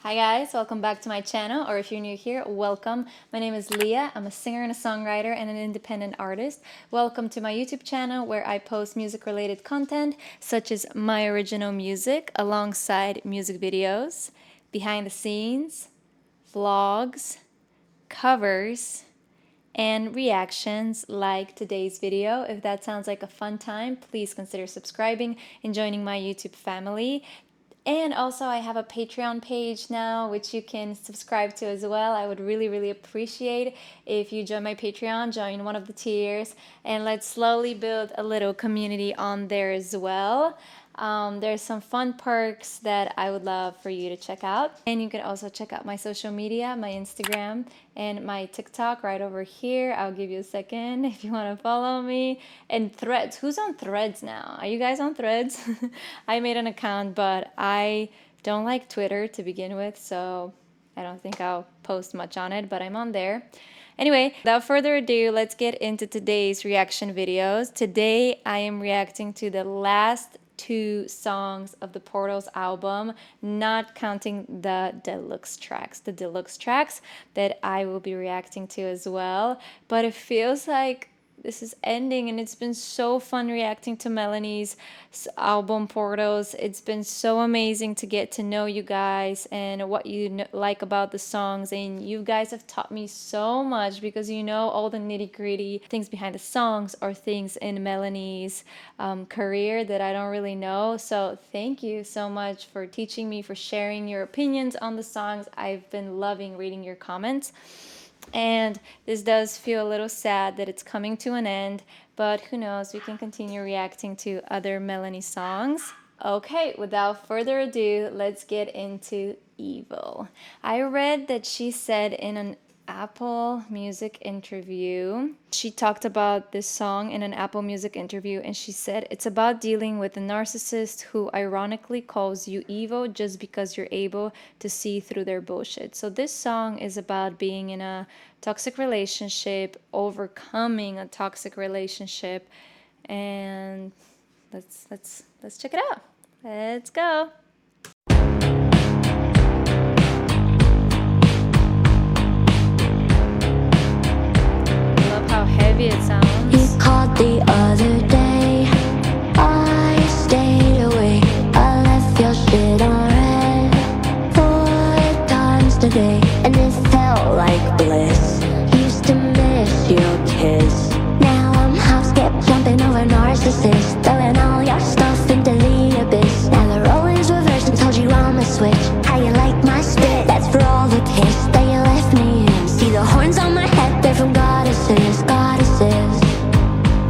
Hi guys, welcome back to my channel, or if you're new here, welcome. My name is Liya. I'm a singer and a songwriter and an independent artist. Welcome to my YouTube channel where I post music related content such as my original music alongside music videos, behind the scenes, vlogs, covers, and reactions like today's video. If that sounds like a fun time, please consider subscribing and joining my YouTube family. And also I have a Patreon page now, which you can subscribe to as well. I would really appreciate if you join my Patreon, join one of the tiers, and let's slowly build a little community on there as well. There's some fun perks that I would love for you to check out. And you can also check out my social media, my Instagram and my TikTok right over here. I'll give you a second if you want to follow me. And Threads. Who's on Threads now? Are you guys on Threads? I made an account, but I don't like Twitter to begin with, so I don't think I'll post much on it, but I'm on there. Anyway, without further ado, let's get into today's reaction videos. Today, I am reacting to the last two songs of the Portals album, not counting the deluxe tracks that I will be reacting to as well. But it feels like this is ending, and it's been so fun reacting to Melanie's album Portals. It's been so amazing to get to know you guys and what you like about the songs, and you guys have taught me so much because you know all the nitty-gritty things behind the songs or things in Melanie's career that I don't really know. So thank you so much for teaching me, for sharing your opinions on the songs. I've been loving reading your comments. And this does feel a little sad that it's coming to an end, but who knows, we can continue reacting to other Melanie songs. Okay, without further ado, let's get into Evil. I read that she said in an Apple Music interview, she talked about this song in an Apple Music interview, and she said it's about dealing with a narcissist who ironically calls you evil just because you're able to see through their bullshit. So this song is about being in a toxic relationship, overcoming a toxic relationship, and let's check it out. Let's go. How heavy it sounds. You called the other day, I stayed away. I left your shit on red 4 times today, and it felt like bliss. Used to miss your kiss. Now I'm house kept jumping over narcissists, throwing all your stuff into the abyss. Now the role is reversed and told you I'm a switch. How you like my spit? That's for all the kiss that you left me in. See the horns on my head, they're from goddesses, goddesses.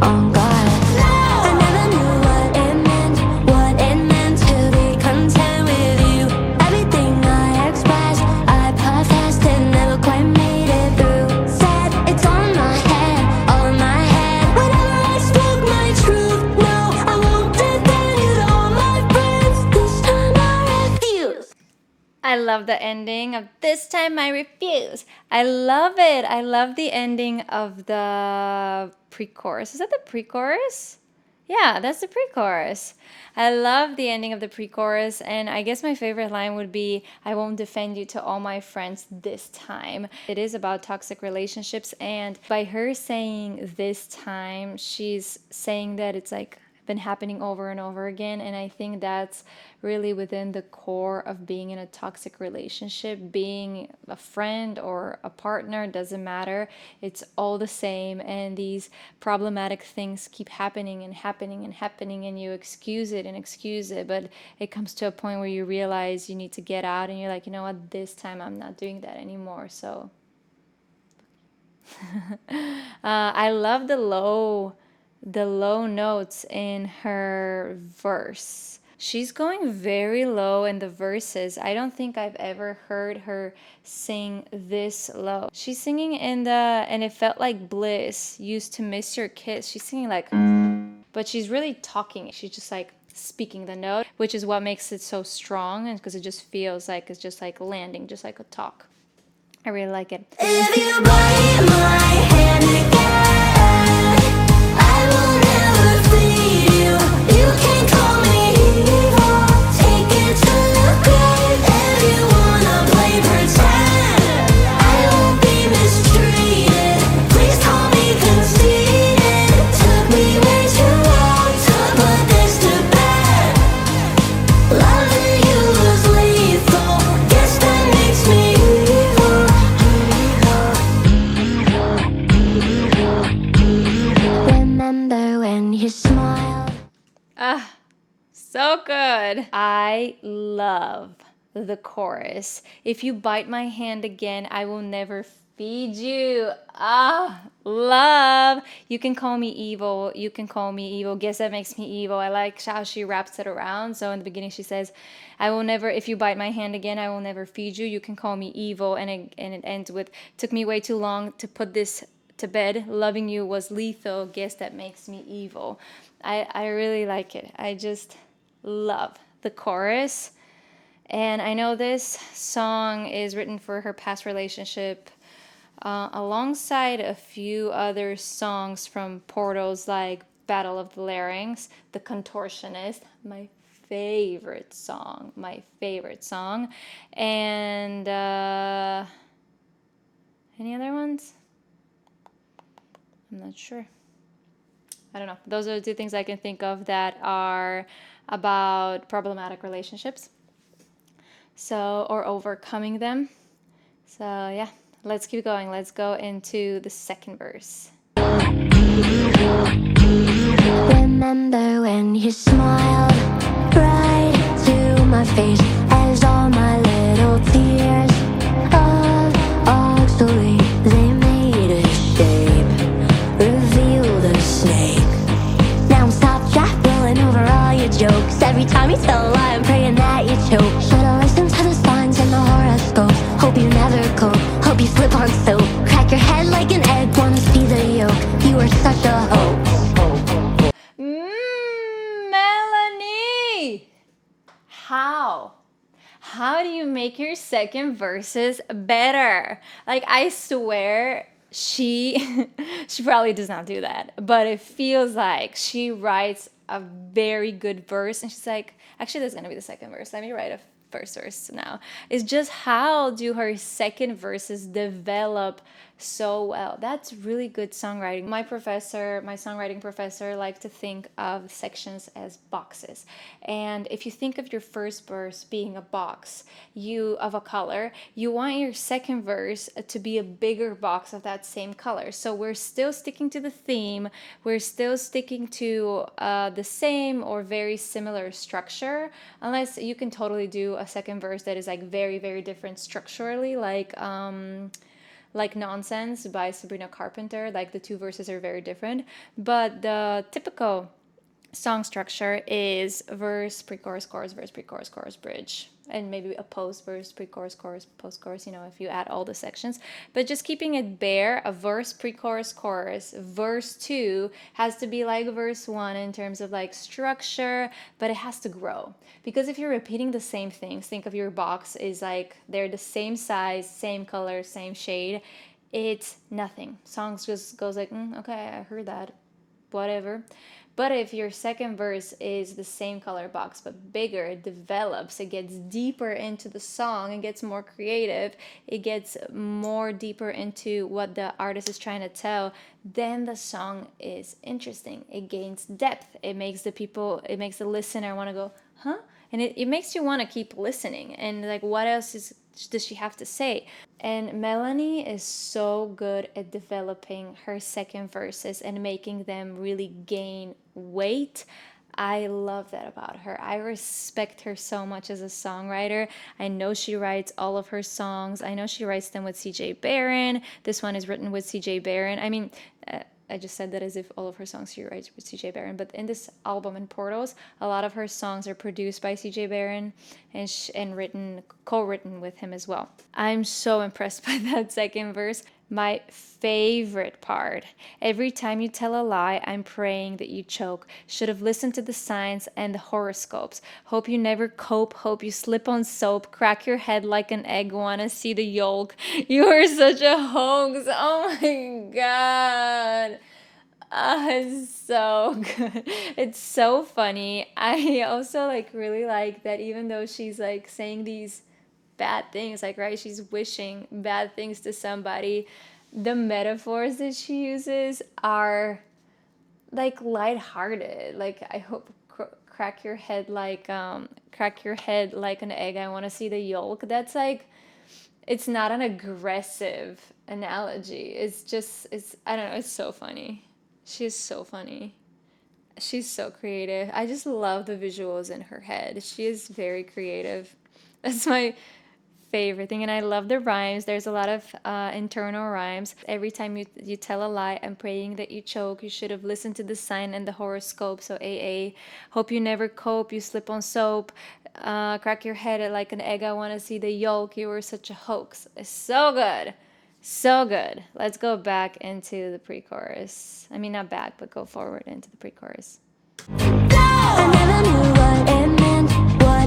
Oh God, I never knew what it meant to be content with you. Everything I expressed, I professed and never quite made it through. Said it's on my head, all in my head. Whenever I spoke my truth, no, I won't defend you to all my friends. This time I refuse. I love the ending of This Time I Refuse. I love it. I love the ending of the pre-chorus. Is that the pre-chorus? Yeah, that's the pre-chorus. I love the ending of the pre-chorus, and I guess my favorite line would be, I won't defend you to all my friends this time. It is about toxic relationships, and by her saying this time, she's saying that it's like been happening over and over again, and I think that's really within the core of being in a toxic relationship. Being a friend or a partner, doesn't matter, it's all the same, and these problematic things keep happening and happening and happening, and you excuse it, but it comes to a point where you realize you need to get out, and you're like, you know what, this time I'm not doing that anymore. So I love the low notes in her verse. She's going very low in the verses. I don't think I've ever heard her sing this low. She's singing in the, and it felt like bliss, used to miss your kiss. She's singing like, but she's really talking. She's just like speaking the note, which is what makes it so strong, and because it just feels like it's just like landing, just like a talk. I really like it. If you bite my hand again, I will never flee you. You can call me evil, take it to the grave. If you wanna good. I love the chorus. If you bite my hand again, I will never feed you. Ah, love. You can call me evil. You can call me evil. Guess that makes me evil. I like how she wraps it around. So in the beginning, she says, I will never, if you bite my hand again, I will never feed you. You can call me evil. And it ends with, took me way too long to put this to bed. Loving you was lethal. Guess that makes me evil. I really like it. I just love the chorus. And I know this song is written for her past relationship, alongside a few other songs from Portals like Battle of the Larynx, The Contortionist, my favorite song, and any other ones? I'm not sure. I don't know. Those are the two things I can think of that are about problematic relationships. So, or overcoming them. So, yeah, let's keep going. Let's go into the second verse. Remember when you smiled right to my face as all my little tears of oxalate, they made a shape, revealed a snake. Now I'm stop drop rolling over all your jokes. Every time you tell a lie, I'm praying that you choke. Should've listened to the signs and the horoscopes. Hope you never cope, hope you slip on soap. Crack your head like an egg, wanna see the yolk. You are such a hoax. Melanie! How? How do you make your second verses better? Like, I swear she she probably does not do that, but it feels like she writes a very good verse and she's like, actually that's gonna be the second verse. Let me write a first verse now. It's just how do her second verses develop so well. That's really good songwriting. My songwriting professor, liked to think of sections as boxes. And if you think of your first verse being a box, of a color, you want your second verse to be a bigger box of that same color. So we're still sticking to the theme. We're still sticking to the same or very similar structure, unless you can totally do a second verse that is like very, very different structurally, like Nonsense by Sabrina Carpenter. Like the two verses are very different, but the typical song structure is verse, pre-chorus, chorus, verse, pre-chorus, chorus, bridge, and maybe a post-verse, pre-chorus, chorus, post-chorus, if you add all the sections. But just keeping it bare, a verse, pre-chorus, chorus. Verse 2 has to be like verse 1 in terms of like structure, but it has to grow. Because if you're repeating the same things, think of your box is like they're the same size, same color, same shade, it's nothing. Songs just goes like, okay, I heard that, whatever. But if your second verse is the same color box but bigger, it develops, it gets deeper into the song, it gets more creative, it gets more deeper into what the artist is trying to tell, then the song is interesting. It gains depth. It makes the listener want to go, huh? And it makes you want to keep listening and like, what else does she have to say? And Melanie is so good at developing her second verses and making them really gain weight. I love that about her. I respect her so much as a songwriter. I know she writes all of her songs. I know she writes them with CJ Barron. This one is written with CJ Barron. I mean, I just said that as if all of her songs she writes with CJ Barron, but in this album in Portals, a lot of her songs are produced by CJ Barron and co-written with him as well. I'm so impressed by that second verse. My favorite part. Every time you tell a lie, I'm praying that you choke. Should have listened to the signs and the horoscopes. Hope you never cope. Hope you slip on soap. Crack your head like an egg. Wanna see the yolk. You are such a hoax. Oh my god. It's so good. It's so funny. I also really like that even though she's saying these bad things, right, she's wishing bad things to somebody, the metaphors that she uses are lighthearted. I hope crack your head like an egg. I want to see the yolk. That's it's not an aggressive analogy. It's I don't know, it's so funny. She's so funny. She's so creative. I just love the visuals in her head. She is very creative. That's my favorite thing, and I love the rhymes. There's a lot of internal rhymes. Every time you tell a lie, I'm praying that you choke. You should have listened to the sign and the horoscope. So AA, hope you never cope. You slip on soap. Crack your head like an egg. I want to see the yolk. You were such a hoax. It's so good. So good. Let's go back into the pre-chorus. I mean, not back, but go forward into the pre-chorus. I never knew what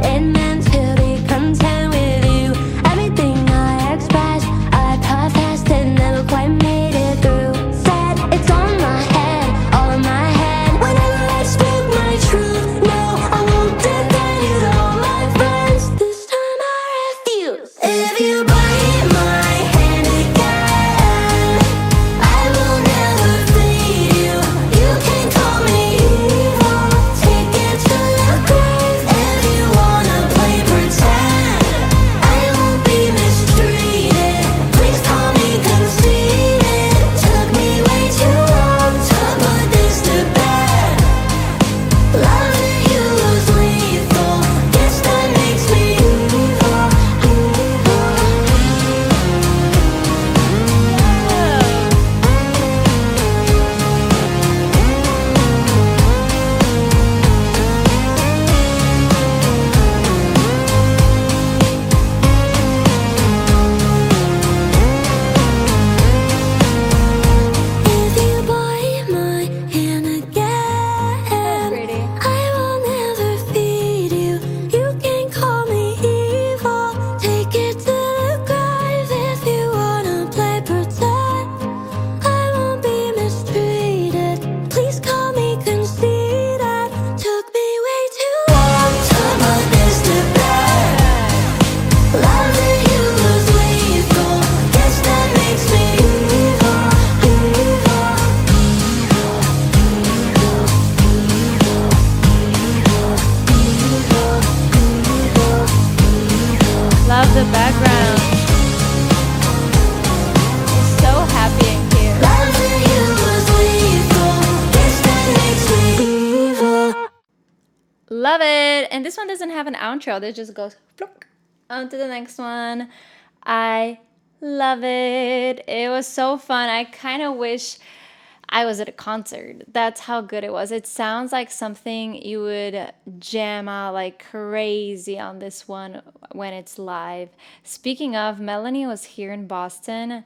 it meant to be content with you. Everything I expressed, I professed and never quite made it through. Said it's on my head, all in my head. Whenever I speak my truth, no, I won't defend you to all my friends. This time I refuse. If you bite my hand again, I will never feed you. You can call me evil. Take it to the grave. If you wanna play pretend, I won't be mistreated. Please call me conceited. Took me way too long to put this to bed. Loving you was lethal. Guess that makes me evil. If you bite my hand again, Pretty. I will never feed you. You can call me evil. Take it to the grave. If you wanna play pretend, I won't be mistreated. Please call me conceited. Took me way too long to put this to bed. Loving you was lethal. Guess that makes me evil. Love the background. It's so happy and cute. Loving you was lethal. Guess that makes me evil. Love it. And this one doesn't have an outro. It just goes plunk, on to the next one. I love it. It was so fun. I kind of wish I was at a concert. That's how good it was. It sounds like something you would jam out like crazy on this one when it's live. Speaking of, Melanie was here in Boston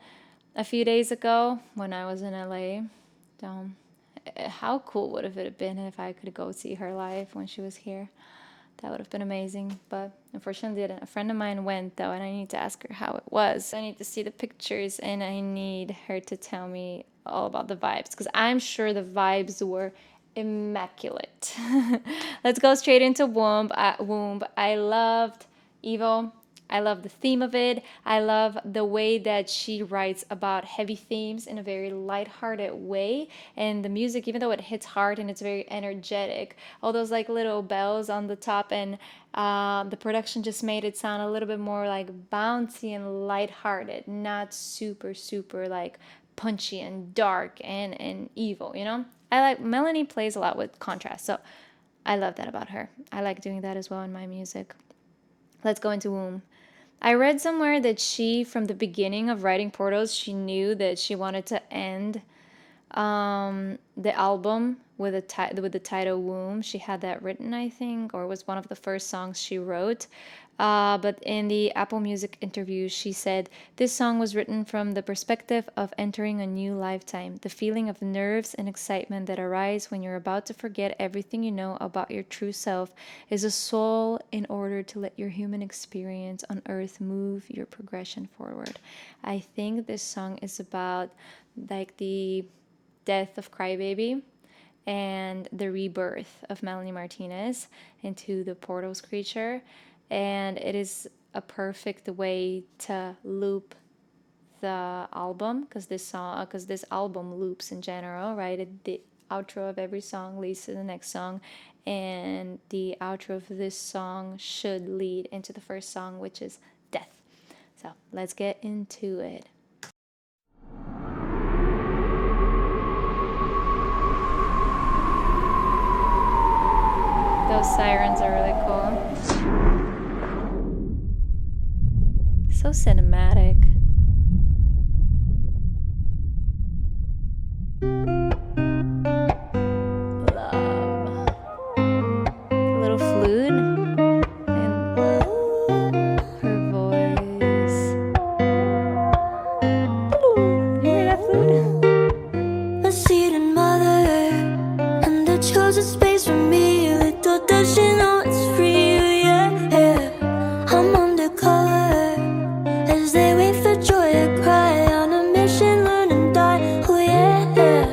a few days ago when I was in LA. So, how cool would have it been if I could go see her live when she was here? That would have been amazing, but unfortunately didn't. A friend of mine went though, and I need to ask her how it was. I need to see the pictures, and I need her to tell me all about the vibes, because I'm sure the vibes were immaculate. Let's go straight into Womb. I loved Evil. I love the theme of it. I love the way that she writes about heavy themes in a very lighthearted way. And the music, even though it hits hard and it's very energetic, all those like little bells on the top, and the production just made it sound a little bit more like bouncy and lighthearted, not super, super like punchy and dark and evil, you know? I like Melanie plays a lot with contrast. So I love that about her. I like doing that as well in my music. Let's go into Womb. I read somewhere that she, from the beginning of writing Portals, she knew that she wanted to end the album with the title Womb. She had that written, I think, or it was one of the first songs she wrote. But in the Apple Music interview, she said, "This song was written from the perspective of entering a new lifetime, the feeling of nerves and excitement that arise when you're about to forget everything you know about your true self is a soul in order to let your human experience on earth move your progression forward." I think this song is about like the death of Crybaby and the rebirth of Melanie Martinez into the Portals creature. And it is a perfect way to loop the album, because this album loops in general, right? The outro of every song leads to the next song, and the outro of this song should lead into the first song, which is Death. So let's get into it. Those sirens are really cool. So cinematic. Love. Little flute and her voice. You hear that flute? A seated mother, and the chosen space for me. Little does she know it's free, yeah, yeah. I'm undercover as they wait for joy to cry. On a mission, learn and die, oh yeah, yeah.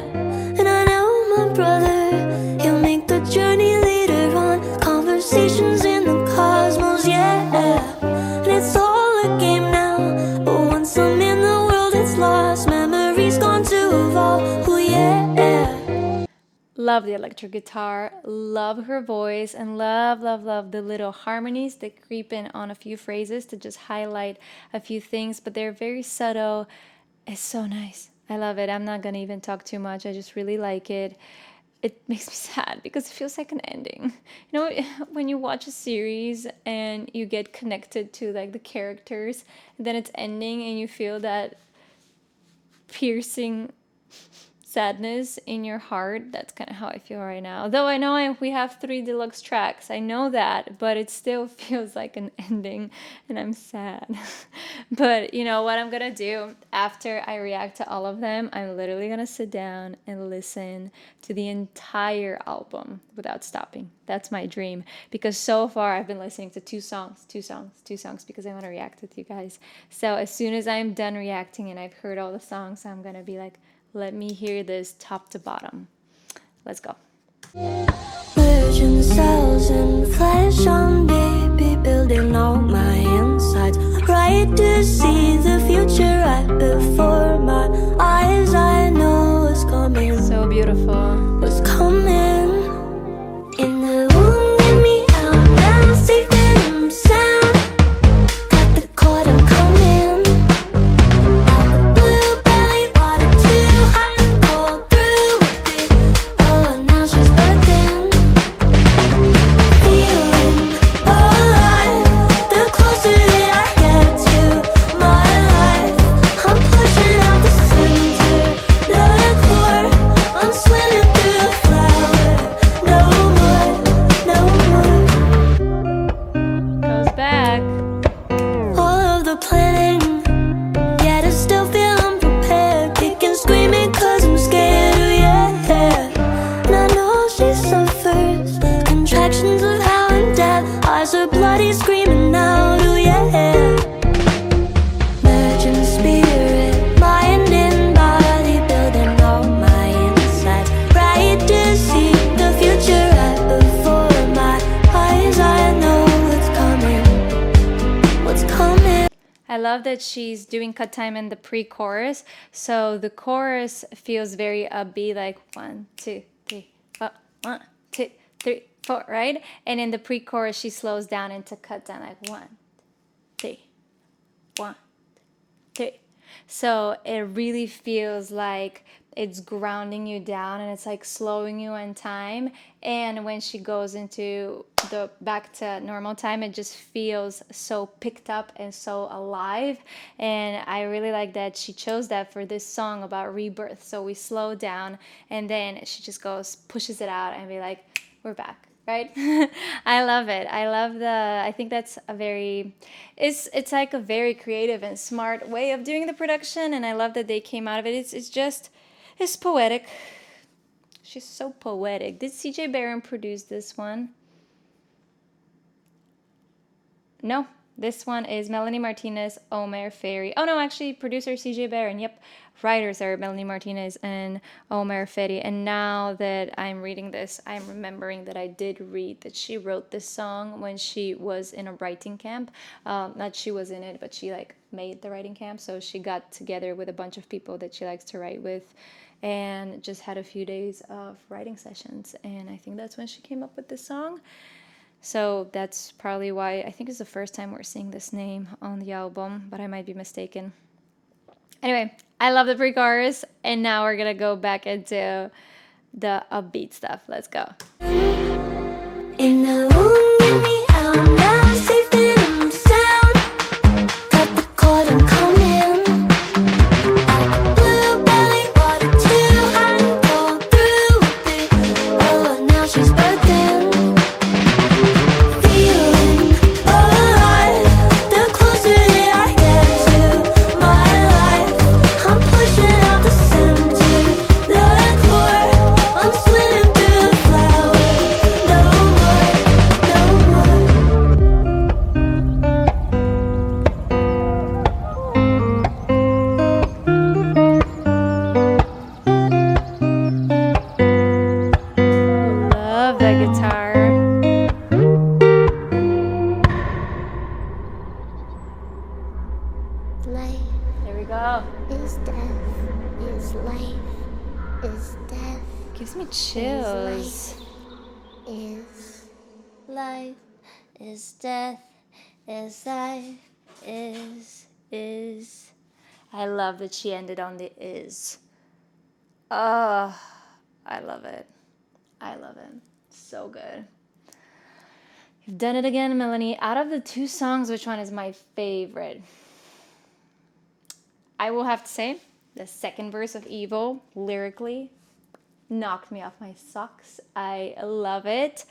And I know my brother, he'll make the journey later on. Conversations in the cosmos, yeah. And it's all a game now, but once I'm in the world, it's lost. Memories gone to evolve, oh yeah. Love the electric guitar, love her voice, and love, love, love the little harmonies that creep in on a few phrases to just highlight a few things, but they're very subtle. It's so nice. I love it. I'm not gonna even talk too much. I just really like it. It makes me sad because it feels like an ending. You know, when you watch a series and you get connected to like the characters, and then it's ending and you feel that piercing sadness in your heart. That's kind of how I feel right now. Though I know we have 3 deluxe tracks. I know that, but it still feels like an ending and I'm sad. But you know what I'm gonna do after I react to all of them? I'm literally gonna sit down and listen to the entire album without stopping. That's my dream, because so far I've been listening to 2 songs because I want to react with you guys. So as soon as I'm done reacting and I've heard all the songs, I'm gonna be like, let me hear this top to bottom. Let's go. Virgin cells and flesh on baby, building all my insides. Right to see the future right before my eyes. I know what's coming. So beautiful. What's coming in the womb, get me out now. Safe and sound. Got the cord, I'm coming. Out the blue belly, water too hot and cold through it. Oh, now she's birthing. Feeling alive. The closer that I get to my life, I'm pushing out the center, the core. I'm swimming through the flower. No more, no more. Goes back. All of the planning, yet I still feel unprepared. Kicking, screaming, cause I'm scared, oh yeah. And I know she suffers contractions of how and death. Eyes are bloody, screaming out, oh yeah. Merging spirit, mind and body, building all my insides. Right to see the future right before my eyes. I know what's coming, what's coming. I love that she's doing cut time in the pre-chorus. So the chorus feels very upbeat, like 1, 2, 3, 4, 1, 2, 3, 4, right? And in the pre-chorus, she slows down into cut down, like 1, 3, 1, 3. So it really feels like it's grounding you down and it's like slowing you in time. And when she goes into the back to normal time, it just feels so picked up and so alive. And I really like that she chose that for this song about rebirth. So we slow down and then she just goes, pushes it out and be like, we're back. Right? I love it. I think that's a very, it's like a very creative and smart way of doing the production. And I love that they came out of it. It's poetic. She's so poetic. Did CJ Barron produce this one? No, this one is Melanie Martinez, Omer Ferry. Oh no, actually producer CJ Barron. Yep. Writers are Melanie Martinez and Omer Ferry. And now that I'm reading this, I'm remembering that I did read that she wrote this song when she was in a writing camp. Not she was in it, but she like made the writing camp. So she got together with a bunch of people that she likes to write with and just had a few days of writing sessions. And I think that's when she came up with this song. So that's probably why I think it's the first time we're seeing this name on the album, but I might be mistaken. Anyway, I love the pre-chorus, and now we're gonna go back into the upbeat stuff. Let's go. In the room, get me out now. Safe and sound. Cut the cord and come in. Blue belly water too hot and go through with it. Oh, now she's burning. Feeling alive. The closer that I get to my life, I'm pushing out the center, the core. I'm swimming through the flowers. No more, no more. Love that guitar. Life There we go. is death, is life, is death, Gives me chills. is life, is death, is life, Is. I love that she ended on the is. Oh, I love it. I love it. So good. You've done it again, Melanie. Out of the two songs, which one is my favorite? I will have to say the second verse of Evil, lyrically, knocked me off my socks. I love it.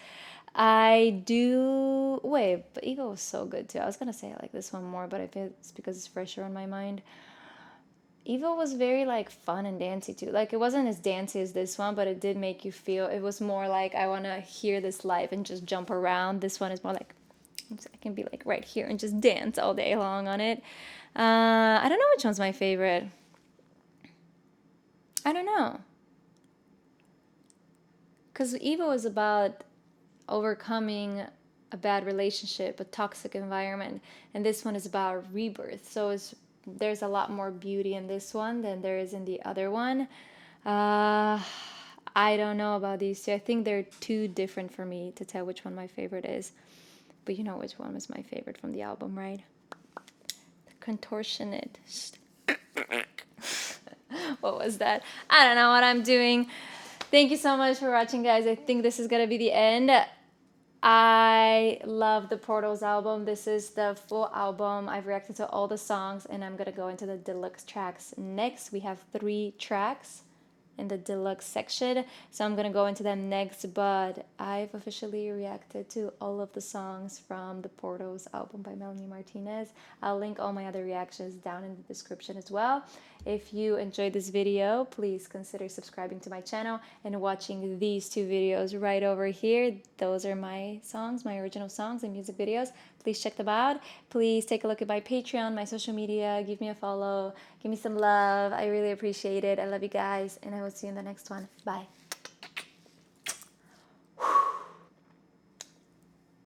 I do. Wait, but Evil was so good too. I was gonna say I like this one more, but I feel it's because it's fresher on my mind. Evil was very like fun and dancey too. Like it wasn't as dancey as this one, but it did make you feel. It was more like I want to hear this live and just jump around. This one is more like I can be like right here and just dance all day long on it. I don't know which one's my favorite. I don't know. Because Evil is about overcoming a bad relationship, a toxic environment, and this one is about rebirth. So there's a lot more beauty in this one than there is in the other one. I don't know about these two. I think they're too different for me to tell which one my favorite is. But you know which one was my favorite from the album, right? The Contortionist. What was that? I don't know what I'm doing. Thank you so much for watching, guys. I think this is gonna be the end. I love the Portals album. This is the full album. I've reacted to all the songs, and I'm gonna go into the deluxe tracks next. We have 3 tracks in the deluxe section, so I'm gonna go into them next, but I've officially reacted to all of the songs from the Portals album by Melanie Martinez. I'll link all my other reactions down in the description as well. If you enjoyed this video, please consider subscribing to my channel and watching these 2 videos right over here. Those are my songs, my original songs and music videos. Please check them out. Please take a look at my Patreon, my social media, give me a follow, give me some love. I really appreciate it. I love you guys, and I will see you in the next one. Bye.